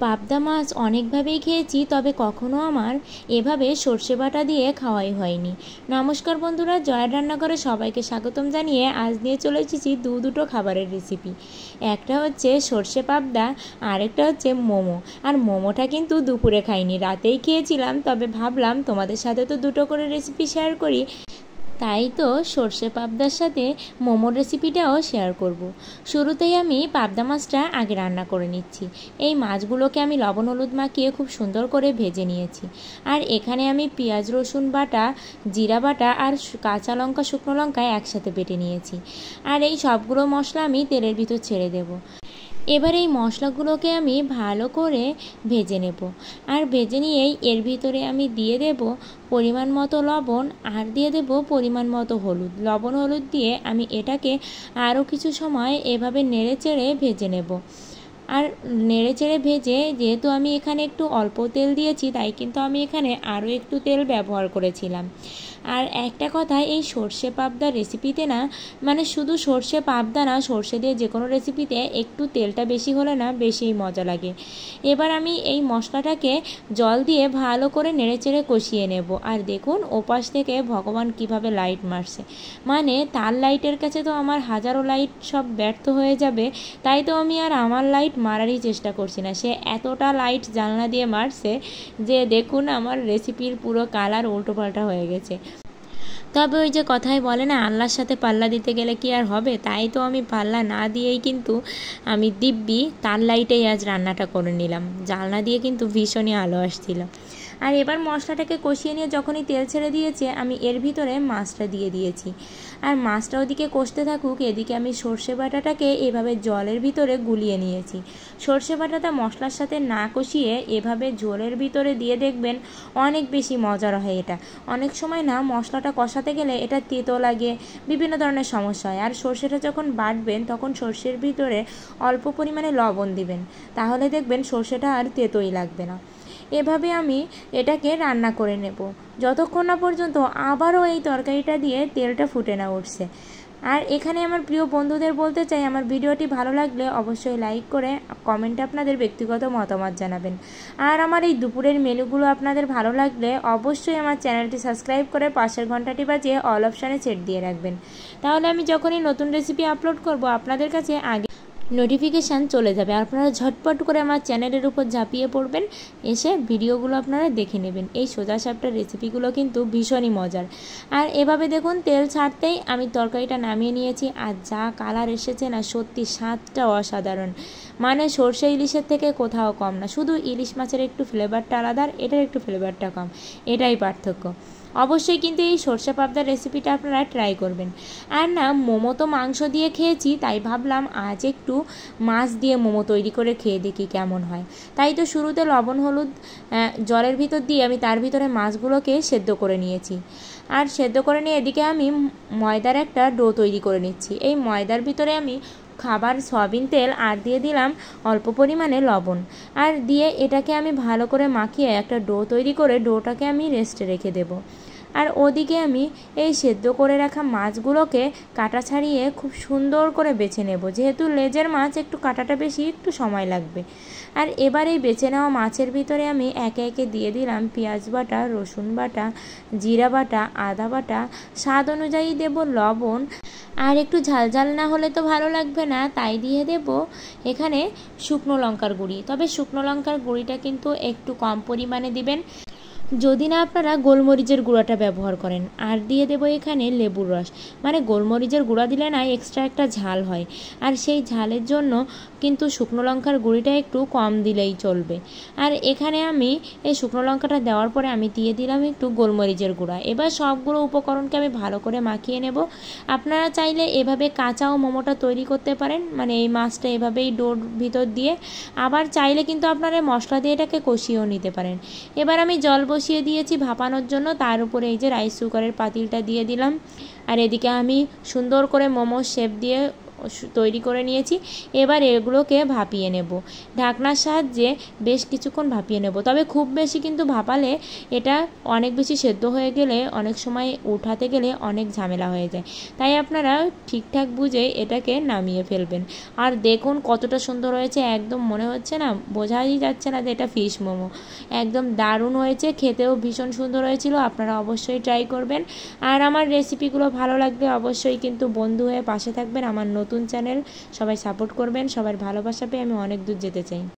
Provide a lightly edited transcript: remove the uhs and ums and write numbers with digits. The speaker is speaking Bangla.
পাবদা মাছ অনেকভাবেই খেয়েছি, তবে কখনো আমার এভাবে সর্ষে বাটা দিয়ে খাওয়াই হয়নি। নমস্কার বন্ধুরা, জয় রান্নাঘরে সবাইকে স্বাগতম জানিয়ে আজ নিয়ে চলে এসেছি দুটো খাবারের রেসিপি। একটা হচ্ছে সর্ষে পাবদা, আরেকটা হচ্ছে মোমো। আর মোমোটা কিন্তু দুপুরে খাইনি, রাতেই খেয়েছিলাম। তবে ভাবলাম তোমাদের সাথে তো দুটো করে রেসিপি শেয়ার করি, তাই তো সর্ষে পাবদার সাথে মোমোর রেসিপিটাও শেয়ার করব। শুরুতেই আমি পাবদা মাছটা আগে রান্না করে নিচ্ছি। এই মাছগুলোকে আমি লবণ হলুদ মাখিয়ে খুব সুন্দর করে ভেজে নিয়েছি। আর এখানে আমি পেঁয়াজ রসুন বাটা, জিরা বাটা আর কাঁচা লঙ্কা শুকনো লঙ্কা একসাথে বেটে নিয়েছি। আর এই সবগুলো মশলা আমি তেলের ভিতর ছেড়ে দেব। এবার এই মশলাগুলোকে আমি ভালো করে ভেজে নেব। আর ভেজে নিয়েই এর ভিতরে আমি দিয়ে দেব পরিমাণ মতো লবণ, আর দিয়ে দেব পরিমাণ মতো হলুদ। লবণ হলুদ দিয়ে আমি এটাকে আরও কিছু সময় এভাবে নেড়েচেড়ে ভেজে নেব। আর নেড়েচেড়ে ভেজে, যেহেতু আমি এখানে একটু অল্প তেল দিয়েছি, তাই কিন্তু আমি এখানে আরও একটু তেল ব্যবহার করেছিলাম। আর একটা কথা, এই সর্ষে পাবদার রেসিপিতে না, মানে শুধু সর্ষে পাবদা না, সর্ষে দিয়ে যে কোনো রেসিপিতে একটু তেলটা বেশি হলে না বেশিই মজা লাগে। এবার আমি এই মশলাটাকে জল দিয়ে ভালো করে নেড়েচেড়ে কষিয়ে নেব। আর দেখুন ওপাশ থেকে ভগবান কিভাবে লাইট মারছে, মানে তার লাইটের কাছে তো আমার হাজারো লাইট সব ব্যর্থ হয়ে যাবে। তাই তো আমি আর আমার লাইট মারারই চেষ্টা করছি না। সে এতটা লাইট জানলা দিয়ে মারছে যে দেখুন আমার রেসিপির পুরো কালার উল্টোপাল্টা হয়ে গেছে। তবে ওই যে কথাই বলে না, আল্লাহর সাথে পাল্লা দিতে গেলে কি আর হবে। তাই তো আমি পাল্লা না দিয়েই কিন্তু আমি দিব্যি তার লাইটেই আজ রান্নাটা করে নিলাম। জানলা দিয়ে কিন্তু ভীষণই আলো আসছিল। আর এবার মশলাটাকে কষিয়ে নিয়ে যখনই তেল ছেড়ে দিয়েছে, আমি এর ভিতরে মাছটা দিয়ে দিয়েছি। আর মাছটা ওদিকে কষতে থাকুক, এদিকে আমি সর্ষে বাটাটাকে এভাবে জলের ভিতরে গুলিয়ে নিয়েছি। সর্ষে বাটাটা মশলার সাথে না কষিয়ে এভাবে ঝোলের ভিতরে দিয়ে দেখবেন অনেক বেশি মজার হয় এটা। অনেক সময় না মশলাটা কষাতে গেলে এটা তেতো লাগে, বিভিন্ন ধরনের সমস্যা হয়। আর সর্ষেটা যখন বাটবেন তখন সর্ষের ভিতরে অল্প পরিমাণে লবণ দিবেন, তাহলে দেখবেন সর্ষেটা আর তেতোই লাগবে না। এভাবে আমি এটাকে রান্না করে নেব যতক্ষণ না পর্যন্ত আবারও এই তরকারিটা দিয়ে তেলটা ফুটে না উঠছে। আর এখানে আমার প্রিয় বন্ধুদের বলতে চাই, আমার ভিডিওটি ভালো লাগলে অবশ্যই লাইক করে কমেন্টে আপনাদের ব্যক্তিগত মতামত জানাবেন। আর আমার এই দুপুরের মেনুগুলো আপনাদের ভালো লাগলে অবশ্যই আমার চ্যানেলটি সাবস্ক্রাইব করে পাশের ঘন্টাটি বাজিয়ে অল অপশানে সেট দিয়ে রাখবেন। তাহলে আমি যখনই নতুন রেসিপি আপলোড করব আপনাদের কাছে আগে নোটিফিকেশান চলে যাবে। আপনারা ঝটপট করে আমার চ্যানেলের উপর ঝাঁপিয়ে পড়বেন, এসে ভিডিওগুলো আপনারা দেখে নেবেন। এই সোজা সাপটা রেসিপিগুলো কিন্তু ভীষণই মজার। আর এভাবে দেখুন তেল ছাড়তেই আমি তরকারিটা নামিয়ে নিয়েছি। আর যা কালার এসেছে না, সত্যি স্বাদটা অসাধারণ, মানে সর্ষে ইলিশের থেকে কোথাও কম না। শুধু ইলিশ মাছের একটু ফ্লেভারটা আলাদা, এটার একটু ফ্লেভারটা কম, এটাই পার্থক্য। অবশ্যই কিন্তু এই সর্ষে পাবদার রেসিপিটা আপনারা ট্রাই করবেন। আর না, মোমো তো মাংস দিয়ে খেয়েছি, তাই ভাবলাম আজ একটু মাছ দিয়ে মোমো তৈরি করে খেয়ে দেখি কেমন হয়। তাই তো শুরুতে লবণ হলুদ জলের ভিতর দিয়ে আমি তার ভিতরে মাছগুলোকে সেদ্ধ করে নিয়েছি। আর সেদ্ধ করে নিয়ে এদিকে আমি ময়দার একটা ডো তৈরি করে নিচ্ছি। এই ময়দার ভিতরে আমি খাবার সয়াবিন তেল আর দিয়ে দিলাম অল্প পরিমাণে লবণ, আর দিয়ে এটাকে আমি ভালো করে মাখিয়ে একটা ডো তৈরি করে ডোটাকে আমি রেস্টে রেখে দেব। আর ওদিকে আমি এই সেদ্ধ করে রাখা মাছগুলোকে কাটা ছাড়িয়ে খুব সুন্দর করে বেছে নেব। যেহেতু লেজের মাছ একটু কাটাটা বেশি একটু সময় লাগবে। আর এবার এই বেছে নেওয়া মাছের ভিতরে আমি একে একে দিয়ে দিলাম পেঁয়াজ বাটা, রসুন বাটা, জিরা বাটা, আদা বাটা, স্বাদ অনুযায়ী দেব লবণ। আর একটু ঝাল ঝাল না হলে তো ভালো লাগবে না, তাই দিয়ে দেব এখানে শুকনো লঙ্কার গুঁড়ি। তবে শুকনো লঙ্কার গুঁড়িটা কিন্তু একটু কম পরিমাণে দিবেন যদি না আপনারা গোলমরিচের গুঁড়াটা ব্যবহার করেন। আর দিয়ে দেবো এখানে লেবুর রস, মানে গোলমরিচের গুঁড়া দিলে না এক্সট্রা একটা ঝাল হয়, আর সেই ঝালের জন্য কিন্তু শুকনো লঙ্কার গুঁড়িটা একটু কম দিলেই চলবে। আর এখানে আমি এই শুকনো লঙ্কাটা দেওয়ার পরে আমি দিয়ে দিলাম একটু গোলমরিচের গুঁড়া। এবার সবগুলো উপকরণকে আমি ভালো করে মাখিয়ে নেব। আপনারা চাইলে এভাবে কাঁচাও মোমোটা তৈরি করতে পারেন, মানে এই মাছটা এভাবেই ডোর ভিতর দিয়ে। আবার চাইলে কিন্তু আপনারা মশলা দিয়ে এটাকে কষিয়েও নিতে পারেন। এবার আমি জল বসিয়ে দিয়েছি ভাপানোর জন্য, তার উপরে এই যে রাইস কুকারের পাতিলটা দিয়ে দিলাম। আর এদিকে আমি সুন্দর করে মোমোর শেপ দিয়ে তৈরি করে নিয়েছি। এবার এগুলোকে ভাপিয়ে নেব, ঢাকনার সাহায্যে বেশ কিছুক্ষণ ভাপিয়ে নেব। তবে খুব বেশি কিন্তু ভাপালে এটা অনেক বেশি সেদ্ধ হয়ে গেলে অনেক সময় উঠাতে গেলে অনেক ঝামেলা হয়ে যায়, তাই আপনারা ঠিকঠাক বুঝে এটাকে নামিয়ে ফেলবেন। আর দেখুন কতটা সুন্দর হয়েছে, একদম মনে হচ্ছে না, বোঝাই যাচ্ছে না যে এটা ফিশ মোমো। একদম দারুণ হয়েছে, খেতেও ভীষণ সুন্দর হয়েছিল। আপনারা অবশ্যই ট্রাই করবেন। আর আমার রেসিপিগুলো ভালো লাগলে অবশ্যই কিন্তু বন্ধু হয়ে পাশে থাকবেন। আমার নতুন চ্যানেল, সবাই সাপোর্ট করবেন। সবার ভালোবাসা পেয়ে আমি অনেক দূর যেতে চাই।